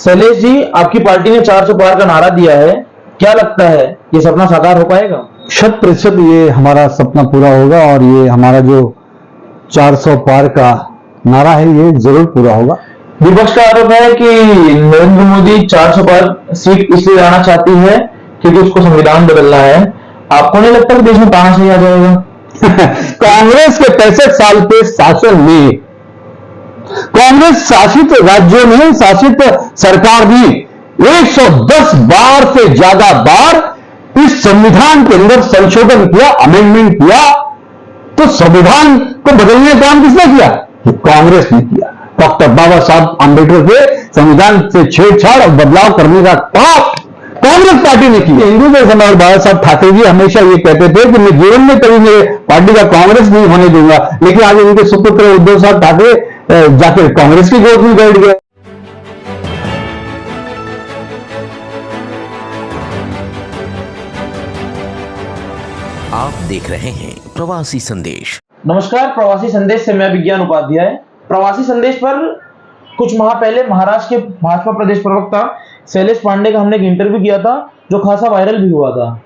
शैलेश जी, आपकी पार्टी ने 400 पार का नारा दिया है। क्या लगता है, ये सपना साकार हो पाएगा? 100% ये हमारा सपना पूरा होगा और ये हमारा जो 400 पार का नारा है ये जरूर पूरा होगा। विपक्ष का आरोप है कि नरेंद्र मोदी 400 पार सीट इसलिए लाना चाहती है क्योंकि उसको संविधान बदलना है। आपको नहीं लगता कि देश में तानाशाही आ जाएगा? कांग्रेस के 65 साल के शासन में कांग्रेस शासित राज्यों में शासित सरकार ने 110 बार से ज्यादा बार इस संविधान के अंदर संशोधन किया, अमेंडमेंट किया। तो संविधान को बदलने का काम किसने किया? कांग्रेस ने किया। डॉक्टर बाबा साहब आंबेडकर के संविधान से छेड़छाड़ और बदलाव करने का काम कांग्रेस पार्टी ने किया। हिंदू के समाज बाबा साहब ठाकरे जी हमेशा ये कहते थे कि मैं जीवन में कभी मेरे पार्टी का कांग्रेस नहीं होने दूंगा, लेकिन आज उनके सुपुत्र उद्धव साहब ठाकरे जाकर कांग्रेस की गोद में बैठ गए। आप देख रहे हैं प्रवासी संदेश। नमस्कार, प्रवासी संदेश से मैं विज्ञान उपाध्याय। प्रवासी संदेश पर कुछ माह पहले महाराष्ट्र के भाजपा प्रदेश प्रवक्ता शैलेश पांडे का हमने एक इंटरव्यू किया था जो खासा वायरल भी हुआ था।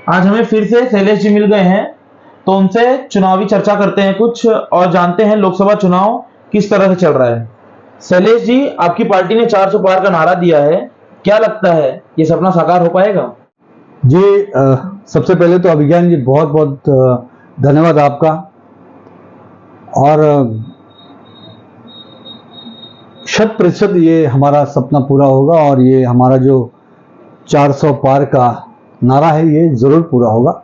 आज हमें फिर से शैलेश जी मिल गए हैं, तो उनसे चुनावी चर्चा करते हैं कुछ और जानते हैं लोकसभा चुनाव किस तरह से चल रहा है। शैलेश जी, आपकी पार्टी ने 400 पार का नारा दिया है। क्या लगता है, ये सपना साकार हो पाएगा? जी, सबसे पहले तो अभिज्ञान जी बहुत बहुत धन्यवाद आपका। और 100% ये हमारा सपना पूरा होगा और ये हमारा जो 400 पार का नारा है ये जरूर पूरा होगा।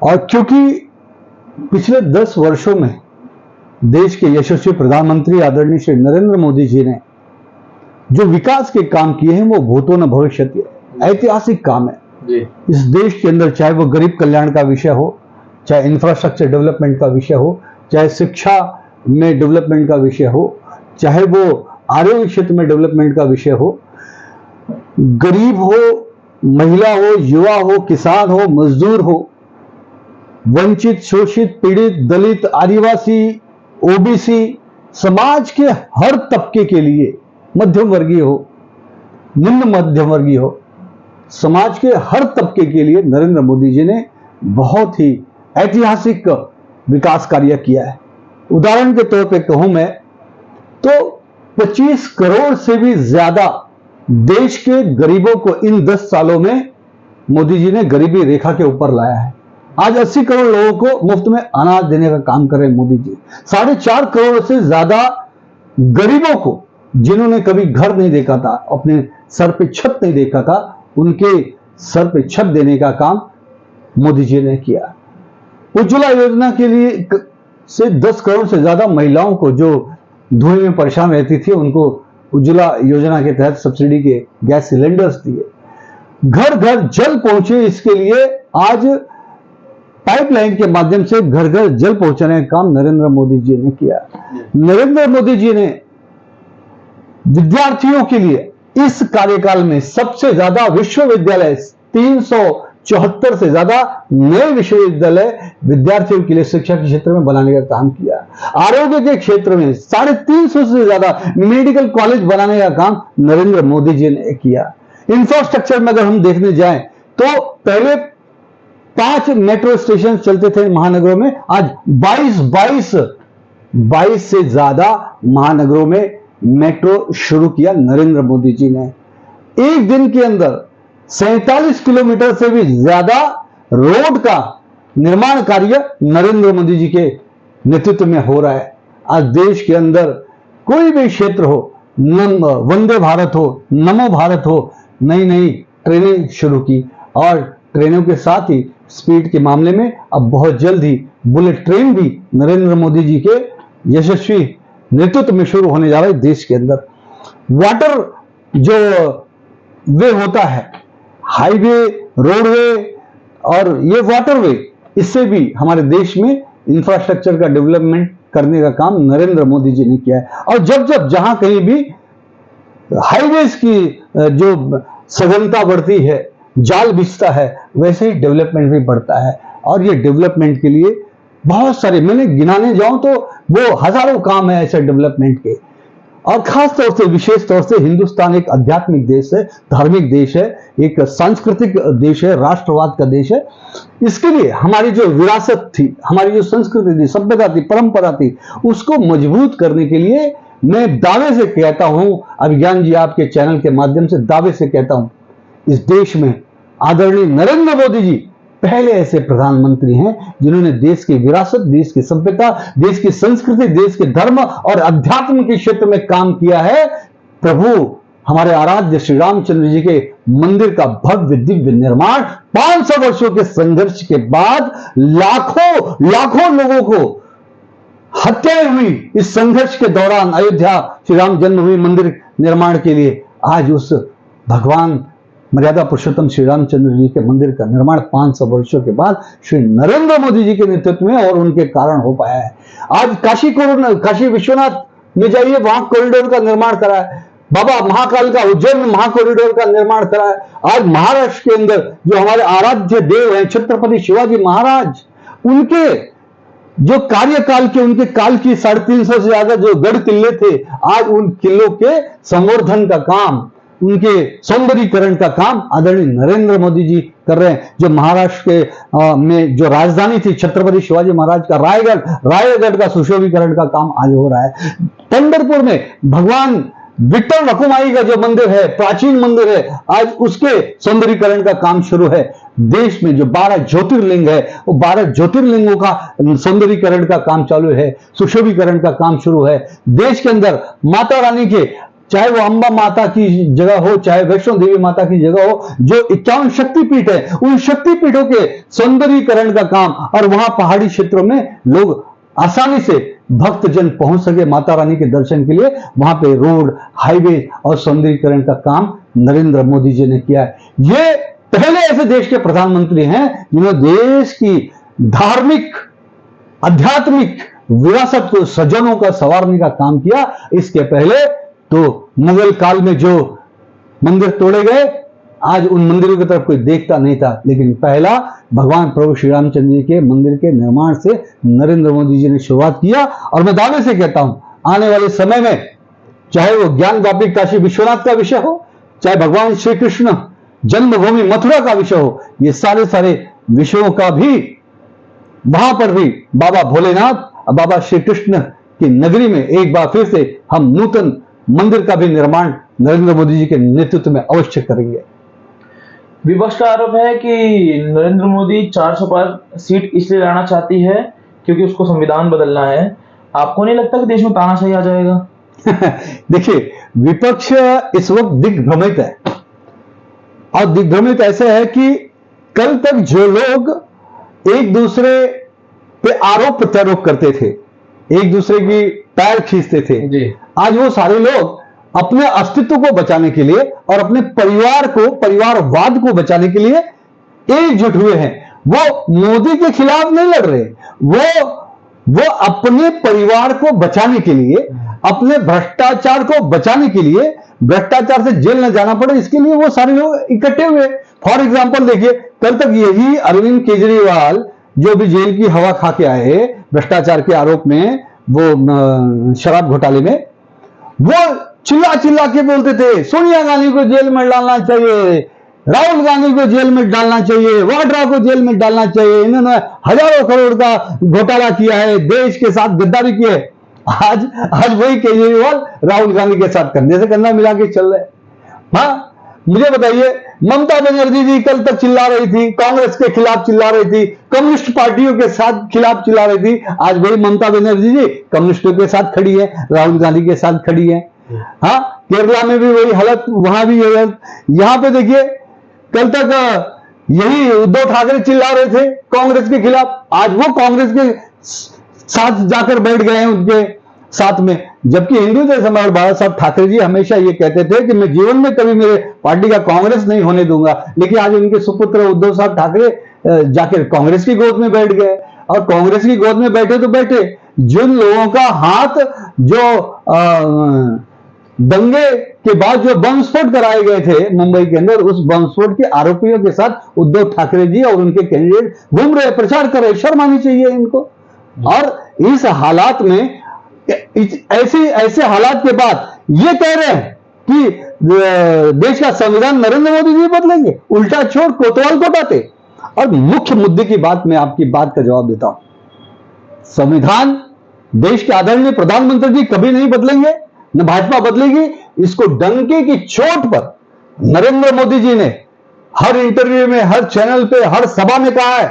और क्योंकि पिछले 10 वर्षों में देश के यशस्वी प्रधानमंत्री आदरणीय श्री नरेंद्र मोदी जी ने जो विकास के काम किए हैं वो भूतो न भविष्यति, ऐतिहासिक काम है जी। इस देश के अंदर, चाहे वो गरीब कल्याण का विषय हो, चाहे इंफ्रास्ट्रक्चर डेवलपमेंट का विषय हो, चाहे शिक्षा में डेवलपमेंट का विषय हो, चाहे वो आरोग्य क्षेत्र में डेवलपमेंट का विषय हो, गरीब हो, महिला हो, युवा हो, किसान हो, मजदूर हो, वंचित, शोषित, पीड़ित, दलित, आदिवासी, ओबीसी, समाज के हर तबके के लिए, मध्यम वर्गीय हो, निम्न मध्यम वर्गीय हो, समाज के हर तबके के लिए नरेंद्र मोदी जी ने बहुत ही ऐतिहासिक विकास कार्य किया है। उदाहरण के तौर पे कहूं मैं तो 25 करोड़ से भी ज्यादा देश के गरीबों को इन 10 सालों में मोदी जी ने गरीबी रेखा के ऊपर लाया है। आज 80 करोड़ लोगों को मुफ्त में अनाज देने का काम कर रहे हैं मोदी जी। 4.5 करोड़ से ज्यादा गरीबों को, जिन्होंने कभी घर नहीं देखा था, अपने सर पे छत नहीं देखा था, उनके सर पे छत देने का काम मोदी जी ने किया। उज्ज्वला योजना के लिए से 10 करोड़ से ज्यादा महिलाओं को जो धुएं में परेशान रहती थी, उनको उज्ज्वला योजना के तहत सब्सिडी के गैस सिलेंडर्स दिए। घर घर जल पहुंचे, इसके लिए आज पाइपलाइन के माध्यम से घर घर जल पहुंचाने का काम नरेंद्र मोदी जी ने किया। नरेंद्र मोदी जी ने विद्यार्थियों के लिए इस कार्यकाल में सबसे ज्यादा विश्वविद्यालय, 374 से ज्यादा नए विश्वविद्यालय विद्यार्थियों के लिए शिक्षा के क्षेत्र में बनाने का काम किया। आरोग्य के क्षेत्र में 350 से ज्यादा मेडिकल कॉलेज बनाने का काम नरेंद्र मोदी जी ने किया। इंफ्रास्ट्रक्चर में अगर हम देखने जाएं तो पहले 5 मेट्रो स्टेशन चलते थे महानगरों में, आज 22 से ज्यादा महानगरों में मेट्रो शुरू किया नरेंद्र मोदी जी ने। एक दिन के अंदर 47 किलोमीटर से भी ज्यादा रोड का निर्माण कार्य नरेंद्र मोदी जी के नेतृत्व में हो रहा है। आज देश के अंदर कोई भी क्षेत्र हो, वंदे भारत हो, नमो भारत हो, नई नई ट्रेनें शुरू की और ट्रेनों के साथ ही स्पीड के मामले में अब बहुत जल्द ही बुलेट ट्रेन भी नरेंद्र मोदी जी के यशस्वी नेतृत्व में शुरू होने जा रहा है देश के अंदर। वाटर जो वे होता है, हाईवे, रोडवे और ये वाटरवे, इससे भी हमारे देश में इंफ्रास्ट्रक्चर का डेवलपमेंट करने का काम नरेंद्र मोदी जी ने किया है। और जब जब जहां कहीं भी हाईवेज की जो सघनता बढ़ती है, जाल बिछता है, वैसे ही डेवलपमेंट भी बढ़ता है। और ये डेवलपमेंट के लिए बहुत सारे, मैंने गिनाने जाऊं तो वो हजारों काम है ऐसे डेवलपमेंट के। और खास तौर से, विशेष तौर से हिंदुस्तान एक आध्यात्मिक देश है, धार्मिक देश है, एक सांस्कृतिक देश है, राष्ट्रवाद का देश है। इसके लिए हमारी जो विरासत थी, हमारी जो संस्कृति थी, सभ्यता थी, परंपरा थी, उसको मजबूत करने के लिए मैं दावे से कहता हूं, अभिज्ञान जी आपके चैनल के माध्यम से दावे से कहता हूं, इस देश में आदरणीय नरेंद्र मोदी जी पहले ऐसे प्रधानमंत्री हैं जिन्होंने देश की विरासत, देश की सभ्यता, देश की संस्कृति, देश के धर्म और अध्यात्म के क्षेत्र में काम किया है। प्रभु हमारे आराध्य श्री रामचंद्र जी के मंदिर का भव्य दिव्य निर्माण 500 वर्षों के संघर्ष के बाद लाखों लोगों को हत्याएं हुई इस संघर्ष के दौरान अयोध्या श्री राम जन्मभूमि मंदिर निर्माण के लिए आज उस भगवान मर्यादा पुरुषोत्तम श्री रामचंद्र जी के मंदिर का निर्माण 500 वर्षों के बाद श्री नरेंद्र मोदी जी के नेतृत्व में और उनके कारण हो पाया है। आज काशी विश्वनाथ में जाइए, वहां कॉरिडोर का निर्माण करा है। बाबा महाकाल का उज्जैन में महाकॉरिडोर का निर्माण करा है। आज महाराष्ट्र के अंदर जो हमारे आराध्य देव हैं छत्रपति शिवाजी महाराज, उनके जो कार्यकाल के, उनके काल की 350 से ज्यादा जो गढ़ किले थे, आज उन किलों के संवर्धन का काम, उनके सौंदर्यीकरण का काम आदरणीय नरेंद्र मोदी जी कर रहे हैं। जो महाराष्ट्र के में जो राजधानी थी छत्रपति शिवाजी महाराज का रायगढ़ का सुशोभीकरण का काम आज हो रहा है। पंढरपुर में भगवान विठ्ठल रखुमाई का जो मंदिर है, प्राचीन मंदिर है, आज उसके सौंदर्यीकरण का काम शुरू है। देश में जो 12 ज्योतिर्लिंग है, वो 12 ज्योतिर्लिंगों का सौंदर्यीकरण का काम चालू है, सुशोभीकरण का काम शुरू है। देश के अंदर माता रानी के, चाहे वो अंबा माता की जगह हो, चाहे वैष्णो देवी माता की जगह हो, जो 51 शक्तिपीठ है, उन शक्तिपीठों के सौंदर्यीकरण का काम, और वहां पहाड़ी क्षेत्रों में लोग आसानी से भक्तजन पहुंच सके माता रानी के दर्शन के लिए, वहां पे रोड, हाईवे और सौंदर्यीकरण का काम नरेंद्र मोदी जी ने किया है। ये पहले ऐसे देश के प्रधानमंत्री हैं जिन्होंने देश की धार्मिक, आध्यात्मिक विरासत को, सज्जनों का संवारने का काम किया। इसके पहले तो मुगल काल में जो मंदिर तोड़े गए, आज उन मंदिरों की तरफ कोई देखता नहीं था, लेकिन पहला भगवान प्रभु श्री रामचंद्र जी के मंदिर के निर्माण से नरेंद्र मोदी जी ने शुरुआत किया। और मैं दावे से कहता हूं, आने वाले समय में चाहे वो ज्ञान व्यापी काशी विश्वनाथ का विषय हो, चाहे भगवान श्री कृष्ण जन्मभूमि मथुरा का विषय हो, ये सारे विषयों का भी वहां पर भी बाबा भोलेनाथ, बाबा श्री कृष्ण की नगरी में एक बार फिर से हम नूतन मंदिर का भी निर्माण नरेंद्र मोदी जी के नेतृत्व में अवश्य करेंगे। विपक्ष का आरोप है कि नरेंद्र मोदी 400 पार सीट इसलिए लाना चाहती है क्योंकि उसको संविधान बदलना है। आपको नहीं लगता कि देश में तानाशाही आ जाएगा? देखिए, विपक्ष इस वक्त दिग्भ्रमित है, और दिग्भ्रमित ऐसे है कि कल तक जो लोग एक दूसरे पे आरोप प्रत्यारोप करते थे, एक दूसरे की पैर खींचते थे जी, आज वो सारे लोग अपने अस्तित्व को बचाने के लिए और अपने परिवार को, परिवारवाद को बचाने के लिए एकजुट हुए हैं। वो मोदी के खिलाफ नहीं लड़ रहे, वो अपने परिवार को बचाने के लिए, अपने भ्रष्टाचार को बचाने के लिए, भ्रष्टाचार से जेल न जाना पड़े, इसके लिए वो सारे लोग इकट्ठे हुए। फॉर एग्जाम्पल देखिए, कल तक यही अरविंद केजरीवाल जो भी जेल की हवा खा के आए भ्रष्टाचार के आरोप में, वो शराब घोटाले में, वो चिल्ला के बोलते थे सोनिया गांधी को जेल में डालना चाहिए, राहुल गांधी को जेल में डालना चाहिए, वाड्रा को जेल में डालना चाहिए, इन्होंने हजारों करोड़ का घोटाला किया है, देश के साथ गद्दारी की है। आज वही केजरीवाल राहुल गांधी के साथ कंधे से कंधा मिला के चल रहे। हाँ, मुझे बताइए, ममता बनर्जी जी कल तक चिल्ला रही थी, कांग्रेस के खिलाफ चिल्ला रही थी, कम्युनिस्ट पार्टियों के साथ खिलाफ चिल्ला रही थी। आज वही ममता बनर्जी जी कम्युनिस्टों के साथ खड़ी है, राहुल गांधी के साथ खड़ी है। हाँ, केरला में भी वही हालत, वहां भी यही हालत। यहां पे देखिए, कल तक यही उद्धव ठाकरे चिल्ला रहे थे कांग्रेस के खिलाफ, आज वो कांग्रेस के साथ जाकर बैठ गए हैं उनके साथ में। जबकि हिंदू सम्राट बाला साहब ठाकरे जी हमेशा ये कहते थे कि मैं जीवन में कभी मेरे पार्टी का कांग्रेस नहीं होने दूंगा, लेकिन आज उनके सुपुत्र उद्धव साहब ठाकरे जाकर कांग्रेस की गोद में बैठ गए। और कांग्रेस की गोद में बैठे तो बैठे, जिन लोगों का हाथ जो दंगे के बाद जो बम विस्फोट कराए गए थे मुंबई के अंदर, उस बम विस्फोट के आरोपियों के साथ उद्धव ठाकरे जी और उनके कैंडिडेट घूम रहे, प्रचार कर रहे। शर्म आनी चाहिए इनको। और इस हालात में, ऐसे हालात के बाद ये कह रहे हैं कि देश का संविधान नरेंद्र मोदी जी बदलेंगे, उल्टा छोड़ कोतवाल को हटाते। और मुख्य मुद्दे की बात, मैं आपकी बात का जवाब देता हूं। संविधान देश के आदरणीय प्रधानमंत्री जी कभी नहीं बदलेंगे, न भाजपा बदलेगी। इसको डंके की चोट पर नरेंद्र मोदी जी ने हर इंटरव्यू में, हर चैनल पे, हर सभा में कहा है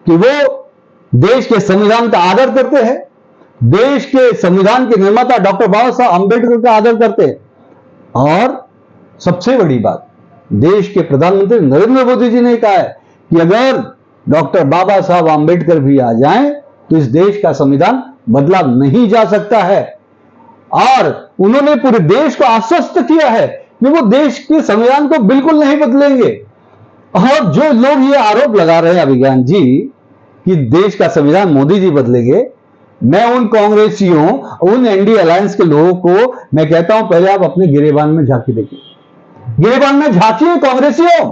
कि वो देश के संविधान का आदर करते हैं, देश के संविधान के निर्माता डॉक्टर बाबा साहब आंबेडकर का आदर करते हैं। और सबसे बड़ी बात, देश के प्रधानमंत्री नरेंद्र मोदी जी ने कहा है कि अगर डॉक्टर बाबा साहब आंबेडकर भी आ जाएं तो इस देश का संविधान बदला नहीं जा सकता है। और उन्होंने पूरे देश को आश्वस्त किया है कि वो देश के संविधान को बिल्कुल नहीं बदलेंगे। और जो लोग ये आरोप लगा रहे हैं अभिज्ञान जी कि देश का संविधान मोदी जी बदलेंगे, मैं उन कांग्रेसियों, उन एनडीए अलायंस के लोगों को मैं कहता हूं, पहले आप अपने गिरेबान में झांकी देखिए, गिरेबान में झांकिए कांग्रेसियों,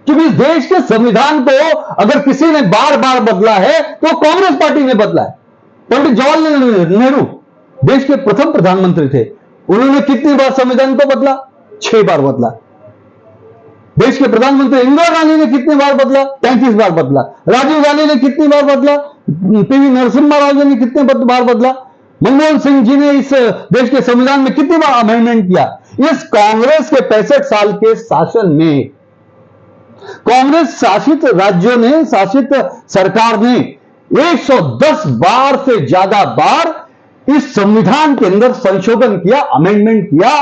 क्योंकि इस देश के संविधान को अगर किसी ने बार बार बदला है तो कांग्रेस पार्टी ने बदला है। पंडित जवाहरलाल नेहरू देश के प्रथम प्रधानमंत्री थे, उन्होंने कितनी बार संविधान को बदला? 6 बार बदला। देश के प्रधानमंत्री इंदिरा गांधी ने कितनी बार बदला? 33 बार बदला। राजीव गांधी ने कितनी बार बदला? पीवी नरसिम्हा राव जी ने कितने बार बदला? मनमोहन सिंह जी ने इस देश के संविधान में कितनी बार अमेंडमेंट किया? इस कांग्रेस के 65 साल के शासन में कांग्रेस शासित राज्यों ने, शासित सरकार ने 110 बार से ज्यादा बार इस संविधान के अंदर संशोधन किया, अमेंडमेंट किया।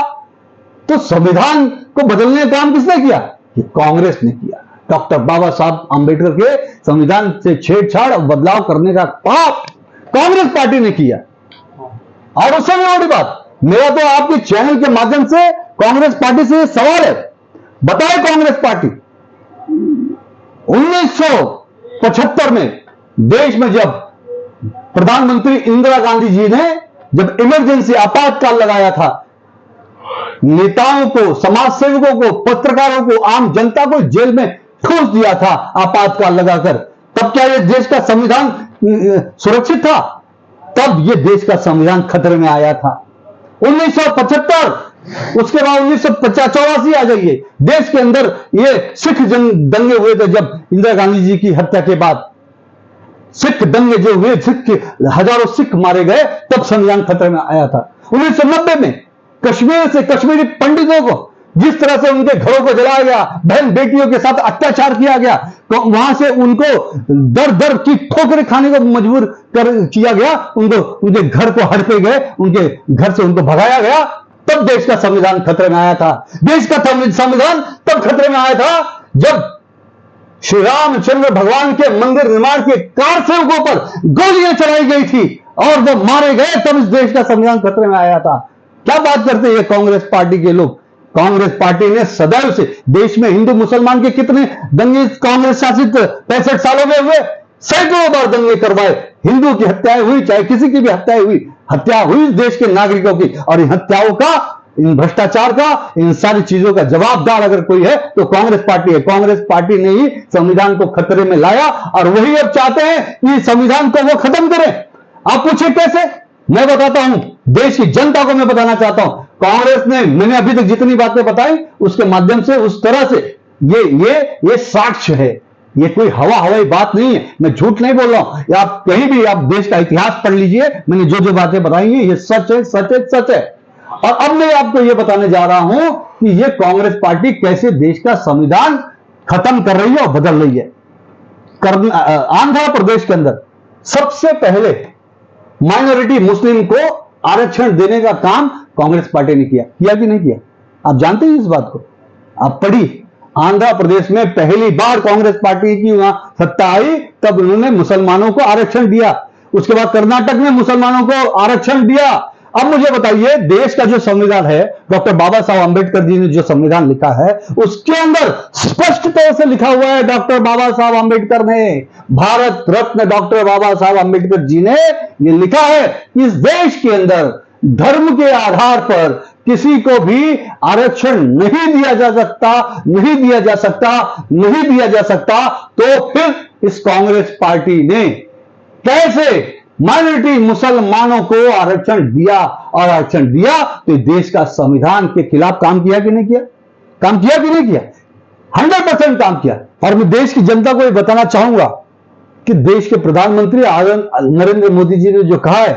तो संविधान को बदलने का काम किसने किया? ये कांग्रेस ने किया। डॉक्टर बाबा साहब आंबेडकर के संविधान से छेड़छाड़ और बदलाव करने का पाप कांग्रेस पार्टी ने किया। और उससे भी बड़ी बात, मेरा तो आपके चैनल के माध्यम से कांग्रेस पार्टी से सवाल है, बताए कांग्रेस पार्टी 1975 में देश में जब प्रधानमंत्री इंदिरा गांधी जी ने जब इमरजेंसी आपातकाल लगाया था, नेताओं को, समाज सेवकों को, पत्रकारों को, आम जनता को जेल में ठूस दिया था आपातकाल लगाकर, तब क्या यह देश का संविधान सुरक्षित था? तब यह देश का संविधान खतरे में आया था 1975। उसके बाद 1984 आ जाइए, देश के अंदर ये सिख दंगे हुए थे। जब इंदिरा गांधी जी की हत्या के बाद सिख दंगे जो हुए, हजारों सिख मारे गए, तब संविधान खतरे में आया था। 1990 में कश्मीर से कश्मीरी पंडितों को जिस तरह से उनके घरों को जलाया गया, बहन बेटियों के साथ अत्याचार किया गया, तो वहां से उनको दर दर की ठोकरें खाने को मजबूर किया गया, उनको उनके घर को हड़पे गए, उनके घर से उनको भगाया गया, तब देश का संविधान खतरे में आया था। देश का संविधान तब खतरे में आया था जब श्री रामचंद्र भगवान के मंदिर निर्माण के कारसेवकों पर गोलियां चलाई गई थी और वो मारे गए, तब इस देश का संविधान खतरे में आया था। क्या बात करते हैं कांग्रेस पार्टी के लोग? कांग्रेस पार्टी ने सदैव से देश में हिंदू मुसलमान के कितने दंगे कांग्रेस शासित 65 सालों में हुए? सैकड़ों बार दंगे करवाए, हिंदू की हत्याएं हुई, चाहे किसी की भी हत्या हुई देश के नागरिकों की। और इन हत्याओं का, इन भ्रष्टाचार का, इन सारी चीजों का जवाबदार अगर कोई है तो कांग्रेस पार्टी है। कांग्रेस पार्टी ने ही संविधान को खतरे में लाया और वही अब चाहते हैं कि संविधान को वो खत्म करें। आप पूछे कैसे? मैं बताता हूं, देश की जनता को मैं बताना चाहता हूं। कांग्रेस ने, मैंने अभी तक जितनी बातें बताई उसके माध्यम से, उस तरह से ये साक्ष्य है, ये कोई हवाई बात नहीं है, मैं झूठ नहीं बोल रहा हूं। आप कहीं भी आप देश का इतिहास पढ़ लीजिए, मैंने जो जो बातें बताई हैं ये सच है, सच है, सच है। और अब मैं आपको ये बताने जा रहा हूं कि ये कांग्रेस पार्टी कैसे देश का संविधान खत्म कर रही है और बदल रही है। आंध्र प्रदेश के अंदर सबसे पहले माइनॉरिटी मुस्लिम को आरक्षण देने का काम कांग्रेस पार्टी ने किया कि नहीं किया? आप जानते हैं इस बात को? आप पढ़िए, आंध्र प्रदेश में पहली बार कांग्रेस पार्टी की वहां सत्ता आई, तब उन्होंने मुसलमानों को आरक्षण दिया। उसके बाद कर्नाटक में मुसलमानों को आरक्षण दिया। अब मुझे बताइए, देश का जो संविधान है, डॉक्टर बाबा साहब आंबेडकर जी ने जो संविधान लिखा है, उसके अंदर स्पष्ट तौर से लिखा हुआ है, डॉक्टर बाबा साहब आंबेडकर ने, भारत रत्न डॉक्टर बाबा साहब आंबेडकर जी ने ये लिखा है कि इस देश के अंदर धर्म के आधार पर किसी को भी आरक्षण नहीं दिया जा सकता, नहीं दिया जा सकता, नहीं दिया जा सकता। तो फिर इस कांग्रेस पार्टी ने कैसे माइनॉरिटी मुसलमानों को आरक्षण दिया, और आरक्षण दिया तो देश का संविधान के खिलाफ काम किया कि नहीं किया? काम किया कि नहीं किया? 100% काम किया। और मैं देश की जनता को ये बताना चाहूंगा कि देश के प्रधानमंत्री नरेंद्र मोदी जी ने जो कहा है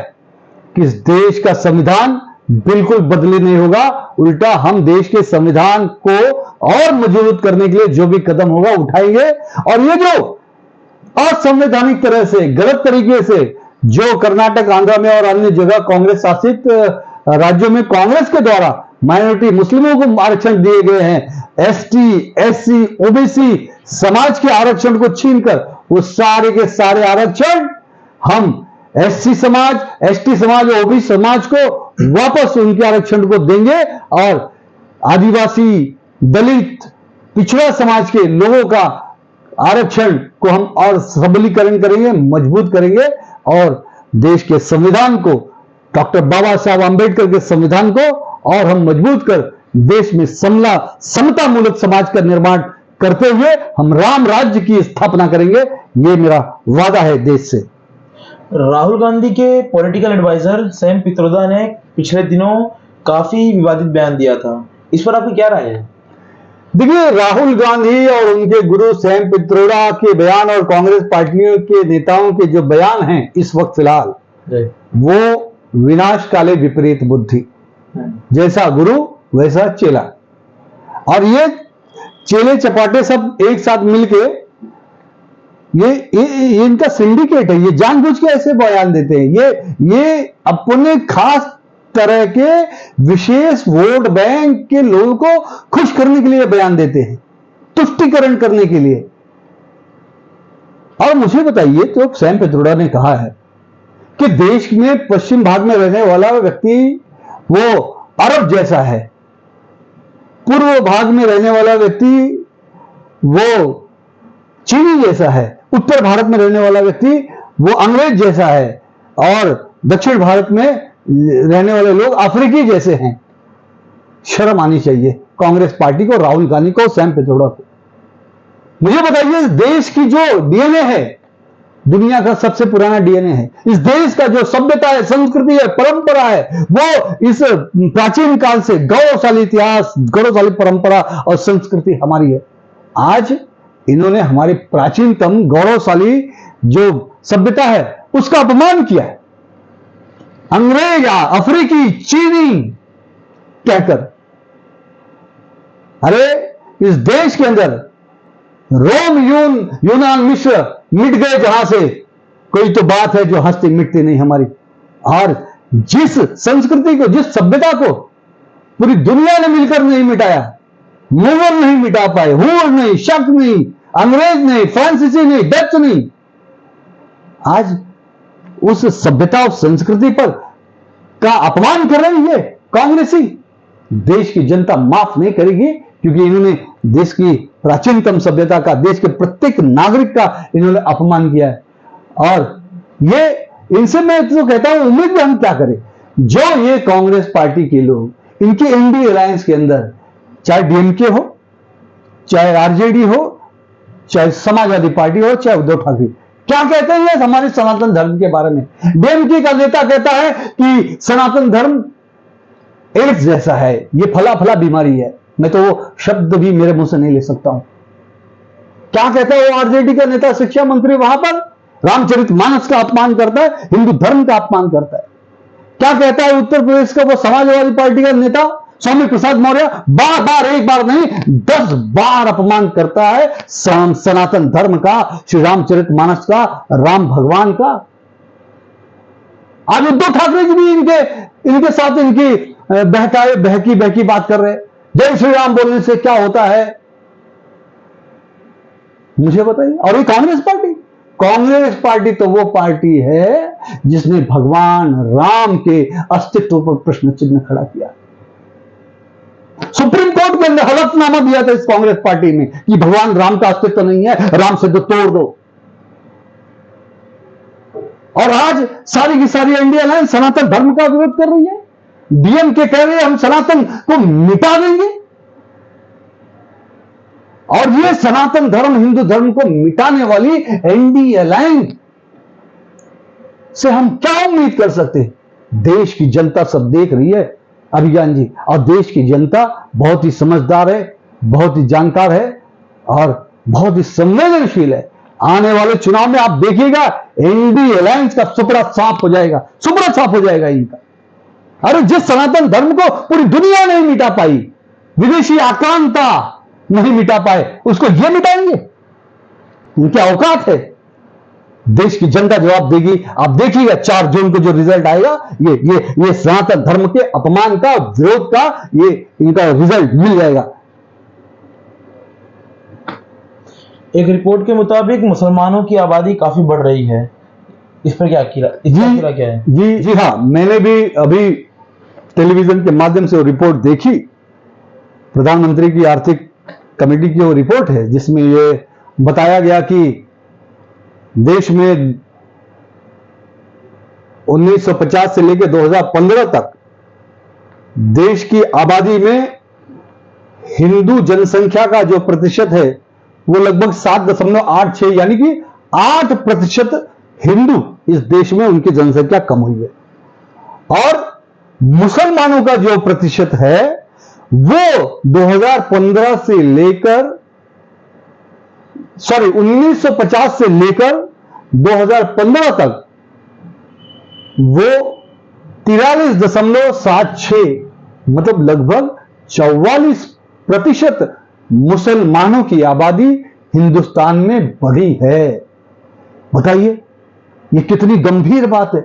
कि इस देश का संविधान बिल्कुल बदले नहीं होगा, उल्टा हम देश के संविधान को और मजबूत करने के लिए जो भी कदम होगा उठाएंगे। और ये जो असंवैधानिक तरह से, गलत तरीके से जो कर्नाटक, आंध्र में और अन्य जगह कांग्रेस शासित राज्यों में कांग्रेस के द्वारा माइनॉरिटी मुस्लिमों को आरक्षण दिए गए हैं, एसटी, एससी, ओबीसी समाज के आरक्षण को छीनकर वो सारे के सारे आरक्षण हम एससी समाज, एसटी समाज और ओबीसी समाज को वापस उनके आरक्षण को देंगे, और आदिवासी, दलित, पिछड़ा समाज के लोगों का आरक्षण को हम और सबलीकरण करेंगे, मजबूत करेंगे, और देश के संविधान को, डॉक्टर बाबा साहब आंबेडकर के संविधान को और हम मजबूत कर देश में समता मूलक समाज का निर्माण करते हुए हम राम राज्य की स्थापना करेंगे। ये मेरा वादा है देश से। राहुल गांधी के पॉलिटिकल एडवाइजर सैम पित्रोदा ने पिछले दिनों काफी विवादित बयान दिया था, इस पर आपकी क्या राय है? देखिए, राहुल गांधी और उनके गुरु सैम पित्रोदा के बयान और कांग्रेस पार्टियों के नेताओं के जो बयान हैं इस वक्त फिलहाल, वो विनाश काले विपरीत बुद्धि, जैसा गुरु वैसा चेला। और ये चेले चपाटे सब एक साथ मिलके ये इनका सिंडिकेट है। ये जानबूझ के ऐसे बयान देते हैं। ये अपने खास तरह के विशेष वोट बैंक के लोगों को खुश करने के लिए बयान देते हैं, तुष्टीकरण करने के लिए। और मुझे बताइए, तो सैम पित्रोदा ने कहा है कि देश में पश्चिम भाग में रहने वाला व्यक्ति वो अरब जैसा है, पूर्व भाग में रहने वाला व्यक्ति वो चीनी जैसा है, उत्तर भारत में रहने वाला व्यक्ति वो अंग्रेज जैसा है, और दक्षिण भारत में रहने वाले लोग अफ्रीकी जैसे हैं। शर्म आनी चाहिए कांग्रेस पार्टी को, राहुल गांधी को, सैम पित्रोदा को। मुझे बताइए, इस देश की जो डीएनए है, दुनिया का सबसे पुराना डीएनए है, इस देश का जो सभ्यता है, संस्कृति है, परंपरा है, वो इस प्राचीन काल से गौरवशाली इतिहास, गौरवशाली परंपरा और संस्कृति हमारी है। आज इन्होंने हमारी प्राचीनतम गौरवशाली जो सभ्यता है उसका अपमान किया है, अंग्रेज, अफ्रीकी, चीनी कहकर। अरे इस देश के अंदर रोम, यूनान, मिस्र मिट गए जहां से, कोई तो बात है जो हंसती मिटती नहीं हमारी। और जिस संस्कृति को, जिस सभ्यता को पूरी दुनिया ने मिलकर नहीं मिटाया, मुगल नहीं मिटा पाए, हूर नहीं, शक नहीं, अंग्रेज नहीं, फ्रांसीसी नहीं, डच नहीं, आज उस सभ्यता और संस्कृति पर का अपमान कर रही है कांग्रेसी। देश की जनता माफ नहीं करेगी, क्योंकि इन्होंने देश की प्राचीनतम सभ्यता का, देश के प्रत्येक नागरिक का इन्होंने अपमान किया है। और ये इनसे मैं तो कहता हूं, उम्मीद भी हम क्या करें, जो ये कांग्रेस पार्टी के लोग, इनके इंडी अलायंस के अंदर, चाहे डीएमके हो, चाहे आरजेडी हो, चाहे समाजवादी पार्टी हो, चाहे उद्धव ठाकरे, क्या कहते हैं हमारे सनातन धर्म के बारे में? डीएमके का नेता कहता है कि सनातन धर्म एड्स जैसा है, ये फला फला बीमारी है। मैं तो वो शब्द भी मेरे मुंह से नहीं ले सकता हूं। क्या कहता है वो आरजेडी का नेता, शिक्षा मंत्री, वहां पर रामचरितमानस का अपमान करता है, हिंदू धर्म का अपमान करता है। क्या कहता है उत्तर प्रदेश का वो समाजवादी पार्टी का नेता स्वामी प्रसाद मौर्य, बार बार, एक बार नहीं 10 बार अपमान करता है सनातन धर्म का, श्री रामचरितमानस का, राम भगवान का। आज उद्धव ठाकरे जी भी इनके साथ इनकी बहकी बात कर रहे हैं। जय श्री राम बोलने से क्या होता है मुझे बताइए। और ये कांग्रेस पार्टी तो वो पार्टी है जिसने भगवान राम के अस्तित्व पर प्रश्न चिन्ह खड़ा किया। सुप्रीम कोर्ट के अंदर हलफनामा दिया था इस कांग्रेस पार्टी में कि भगवान राम का अस्तित्व नहीं है, राम से तो तोड़ दो। और आज सारी की सारी इंडिया अलायंस सनातन धर्म का विरोध कर रही है। डीएमके कह रहे हैं हम सनातन को मिटा देंगे, और ये सनातन धर्म, हिंदू धर्म को मिटाने वाली एनडीए अलायंस से हम क्या उम्मीद कर सकते हैं? देश की जनता सब देख रही है अभिज्ञान जी, और देश की जनता बहुत ही समझदार है, बहुत ही जानकार है और बहुत ही संवेदनशील है। आने वाले चुनाव में आप देखिएगा एनडीए अलायंस का सुपड़ा साफ हो जाएगा, सुपड़ा साफ हो जाएगा इनका। अरे जिस सनातन धर्म को पूरी दुनिया नहीं मिटा पाई, विदेशी आक्रांता नहीं मिटा पाए, उसको ये मिटाएंगे? इनकी औकात है। देश की जनता जवाब देगी। आप देखिएगा 4 जून को जो रिजल्ट आएगा, ये सनातन धर्म के अपमान का, विरोध का, ये इनका रिजल्ट मिल जाएगा। एक रिपोर्ट के मुताबिक मुसलमानों की आबादी काफी बढ़ रही है, इस पर क्या क्या है? जी हाँ, मैंने भी अभी टेलीविजन के माध्यम से वो रिपोर्ट देखी। प्रधानमंत्री की आर्थिक कमेटी की वो रिपोर्ट है जिसमें ये बताया गया कि देश में 1950 से लेकर 2015 तक देश की आबादी में हिंदू जनसंख्या का जो प्रतिशत है वो लगभग 7.86, यानी कि 8% हिंदू इस देश में उनकी जनसंख्या कम हुई है। और मुसलमानों का जो प्रतिशत है वो 2015 से लेकर 1950 से लेकर 2015 तक वो 43.76, मतलब लगभग 44% मुसलमानों की आबादी हिंदुस्तान में बढ़ी है। बताइए ये कितनी गंभीर बात है,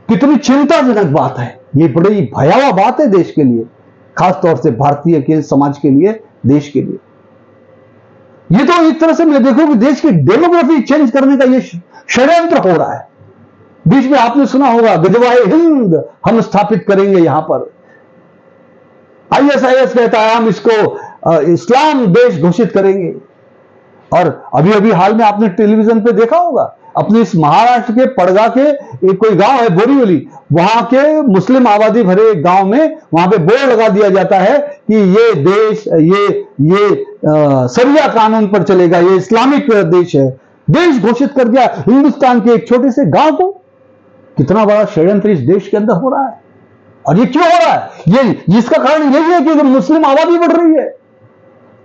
कितनी चिंताजनक बात है। ये बड़ी भयावह बात है देश के लिए, खासतौर से भारतीय के समाज के लिए, देश के लिए। ये तो एक तरह से मैं देखूं कि देश की डेमोग्राफी चेंज करने का ये षड्यंत्र हो रहा है। बीच में आपने सुना होगा गजवाए हिंद हम स्थापित करेंगे यहां पर। ISIS कहता है हम इसको इस्लाम देश घोषित करेंगे। और अभी अभी हाल में आपने टेलीविजन पे देखा होगा, अपने इस महाराष्ट्र के पड़गा के एक कोई गांव है बोरीवली, वहां के मुस्लिम आबादी भरे एक गांव में वहां पे बोर्ड लगा दिया जाता है कि ये देश ये शरिया कानून पर चलेगा, ये इस्लामिक देश है। देश घोषित कर दिया हिंदुस्तान के एक छोटे से गांव को। कितना बड़ा षड्यंत्र इस देश के अंदर हो रहा है। और ये क्यों हो रहा है? ये इसका कारण यही है कि मुस्लिम आबादी बढ़ रही है।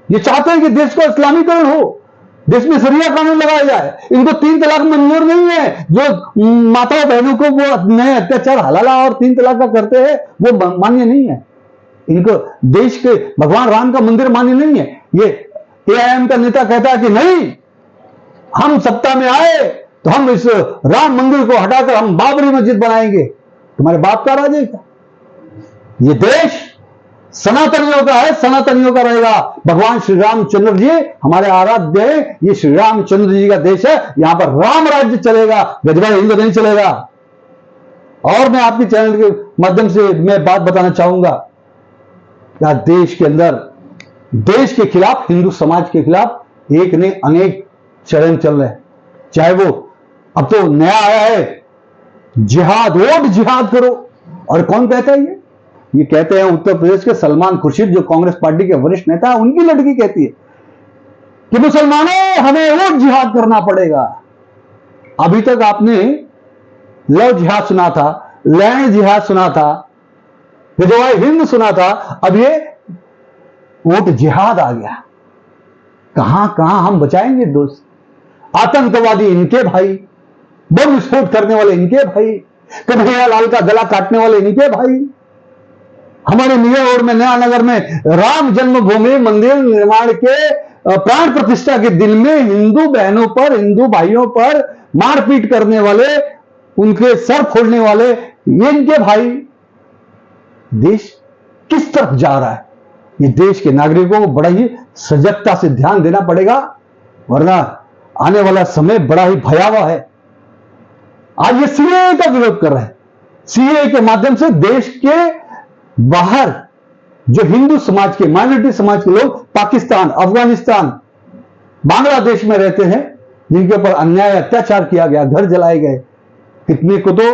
ये चाहते हैं कि देश का इस्लामीकरण हो, देश में शरिया कानून लगाया जाए। इनको 3 तलाक मंजूर नहीं है। जो माताओं बहनों को वो नए अत्याचार हलाला और 3 तलाक का करते हैं वो मान्य नहीं है। इनको देश के भगवान राम का मंदिर मान्य नहीं है। ये AIM का नेता कहता है कि नहीं, हम सत्ता में आए तो हम इस राम मंदिर को हटाकर हम बाबरी मस्जिद बनाएंगे। तुम्हारे बाप का राज है क्या? ये देश सनातनियों का है, सनातनियों का रहेगा। भगवान श्री रामचंद्र जी हमारे आराध्य है। ये श्री रामचंद्र जी का देश है, यहां पर राम राज्य चलेगा, गजबा हिंद नहीं चलेगा। और मैं आपके चैनल के माध्यम से मैं बात बताना चाहूंगा, क्या देश के अंदर देश के खिलाफ, हिंदू समाज के खिलाफ एक ने अनेक षड्यंत्र चल रहे हैं। चाहे वो अब तो नया आया है जिहाद, वोट जिहाद करो। और कौन कहता है ये कहते हैं उत्तर प्रदेश के सलमान खुर्शीद, जो कांग्रेस पार्टी के वरिष्ठ नेता है, उनकी लड़की कहती है कि मुसलमानों हमें वोट जिहाद करना पड़ेगा। अभी तक आपने लव जिहाद सुना था, लैंड जिहाद सुना था, गजवाए हिंद सुना था, अब ये वोट जिहाद आ गया। कहां कहां हम बचाएंगे दोस्त? आतंकवादी इनके भाई, बम विस्फोट करने वाले इनके भाई, कन्हैया लाल का गला काटने वाले इनके भाई। हमारे मियाँपुर में, नया नगर में राम जन्मभूमि मंदिर निर्माण के प्राण प्रतिष्ठा के दिन में हिंदू बहनों पर, हिंदू भाइयों पर मारपीट करने वाले, उनके सर फोड़ने वाले, ये इनके भाई। देश किस तरफ जा रहा है? ये देश के नागरिकों को बड़ा ही सजगता से ध्यान देना पड़ेगा, वरना आने वाला समय बड़ा ही भयावह है। आज ये CAA का विरोध कर रहे हैं। CAA के माध्यम से देश के बाहर जो हिंदू समाज के, माइनॉरिटी समाज के लोग पाकिस्तान, अफगानिस्तान, बांग्लादेश में रहते हैं, जिनके ऊपर अन्याय अत्याचार किया गया, घर जलाए गए, कितने को तो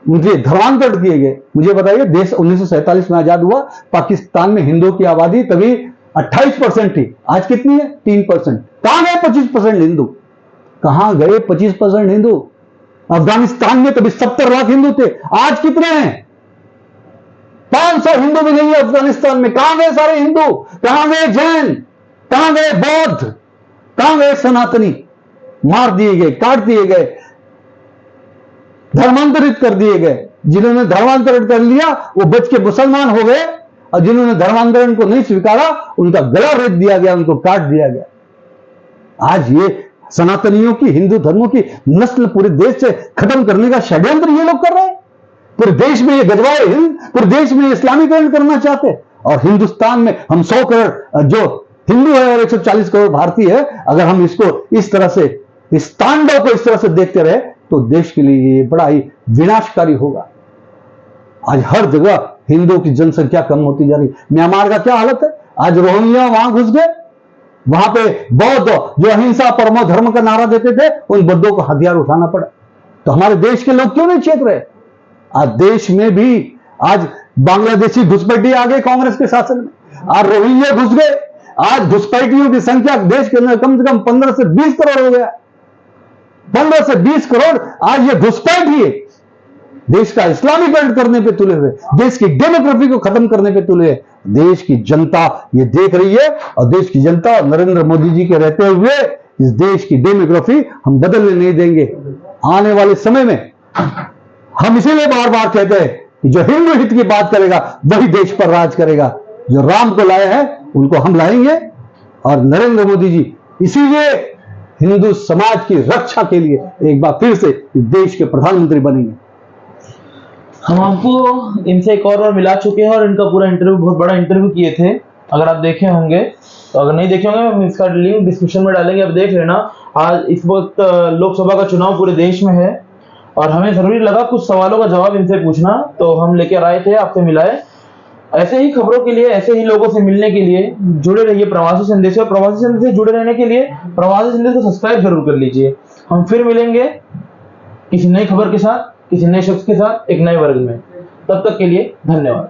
उनके धर्मांतरण किए गए। मुझे बताइए, देश 1947 में आजाद हुआ, पाकिस्तान में हिंदुओं की आबादी तभी 28% थी, आज कितनी है? 3%। कहां गए 25% हिंदू? कहां गए 25% हिंदू? अफगानिस्तान में तभी 70 लाख हिंदू थे, आज कितने हैं? 500 हिंदू भी नहीं है अफगानिस्तान में। कहां गए सारे हिंदू? कहां गए जैन? कहां गए बौद्ध? कहां गए सनातनी? मार दिए गए, काट दिए गए, धर्मांतरित कर दिए गए। जिन्होंने धर्मांतरण कर लिया वो बच के मुसलमान हो गए, और जिन्होंने धर्मांतरण को नहीं स्वीकारा उनका गला रेत दिया गया, उनको काट दिया गया। आज ये सनातनियों की, हिंदू धर्मों की नस्ल पूरे देश से खत्म करने का षड्यंत्र ये लोग कर रहे हैं। पूरे देश में ये गजवाए हिंद, पूरे देश में इस्लामीकरण करना चाहते हैं। और हिंदुस्तान में हम 100 करोड़ जो हिंदू है और 140 करोड़ भारतीय है, अगर हम इसको इस तरह से, इस तांडव को इस तरह से देखते रहे तो देश के लिए ये बड़ा ही विनाशकारी होगा। आज हर जगह हिंदुओं की जनसंख्या कम होती जा रही। म्यांमार का क्या हालत है? आज रोहिंग्या वहां घुस गए, वहां पे बौद्ध जो अहिंसा परमो धर्म का नारा देते थे, उन बौद्धों को हथियार उठाना पड़ा। तो हमारे देश के लोग क्यों नहीं चेत रहे? आज देश में भी आज बांग्लादेशी घुसपैठी आ गए कांग्रेस के शासन में, आज रोहिंग्या घुस गए। आज घुसपैठियों की संख्या देश के अंदर कम से कम 15 से 20 करोड़ हो गया। 15 से 20 करोड़ आज ये घुसपैठी देश का इस्लामीकरण करने पे तुले हुए, देश की डेमोक्रेसी को खत्म करने पे तुले हुए। देश की जनता ये देख रही है, और देश की जनता नरेंद्र मोदी जी के रहते हुए इस देश की डेमोग्राफी हम बदलने नहीं देंगे। आने वाले समय में हम इसीलिए बार बार कहते हैं कि जो हिंदू हित की बात करेगा वही देश पर राज करेगा। जो राम को लाए हैं उनको हम लाएंगे, और नरेंद्र मोदी जी इसीलिए हिंदू समाज की रक्षा के लिए एक बार फिर से इस देश के प्रधानमंत्री बनेंगे। हम आपको इनसे एक और मिला चुके हैं, और इनका पूरा इंटरव्यू, बहुत बड़ा इंटरव्यू किए थे। अगर आप देखे होंगे, तो अगर नहीं देखे होंगे हम इसका लिंक डिस्क्रिप्शन में डालेंगे, आप देख लेना। आज इस वक्त लोकसभा का चुनाव पूरे देश में है, और हमें जरूरी लगा कुछ सवालों का जवाब इनसे पूछना, तो हम लेकर आए थे, आपसे मिलाए। ऐसे ही खबरों के लिए, ऐसे ही लोगों से मिलने के लिए जुड़े रहिए प्रवासी संदेश। और प्रवासी संदेश से जुड़े रहने के लिए प्रवासी संदेश को सब्सक्राइब जरूर कर लीजिए। हम फिर मिलेंगे किसी नई खबर के साथ, किसी नए शख्स के साथ, एक नए वर्ग में। तब तक के लिए धन्यवाद।